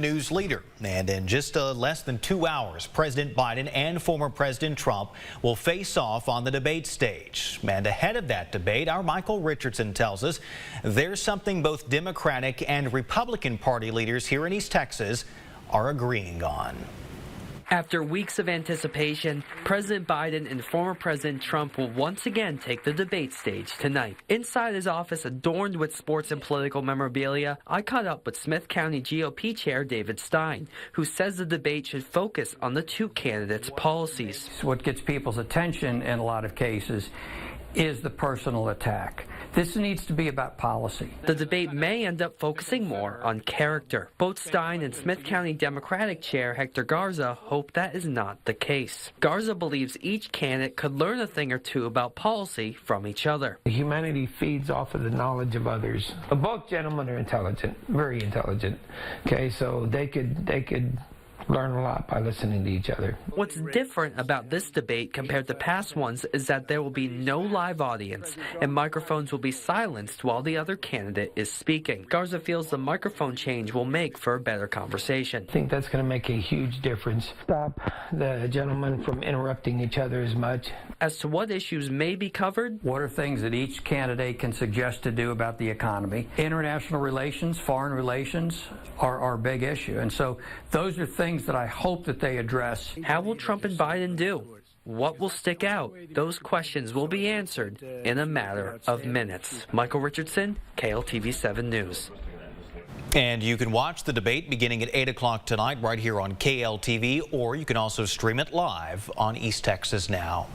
News leader. And in just less than 2 hours, President Biden and former President Trump will face off on the debate stage. And ahead of that debate, our Michael Richardson tells us there's something both Democratic and Republican Party leaders here in East Texas are agreeing on. After weeks of anticipation, President Biden and former President Trump will once again take the debate stage tonight. Inside his office adorned with sports and political memorabilia, I caught up with Smith County GOP Chair David Stein, who says the debate should focus on the two candidates' policies. What gets people's attention in a lot of cases is the personal attack. This needs to be about policy. The debate may end up focusing more on character. Both Stein and Smith County Democratic Chair Hector Garza hope that is not the case. Garza believes each candidate could learn a thing or two about policy from each other. Humanity feeds off of the knowledge of others. Both gentlemen are intelligent, very intelligent. Okay, so they could learn a lot by listening to each other. What's different about this debate compared to past ones is that there will be no live audience and microphones will be silenced while the other candidate is speaking. Garza feels the microphone change will make for a better conversation. I think that's going to make a huge difference. Stop the gentlemen from interrupting each other as much. As to what issues may be covered, what are things that each candidate can suggest to do about the economy? International relations, foreign relations are a big issue. And so those are things that I hope that they address. How will Trump and Biden do? What will stick out? Those questions will be answered in a matter of minutes. Michael Richardson, KLTV 7 News. And you can watch the debate beginning at 8 o'clock tonight right here on KLTV, or you can also stream it live on East Texas Now.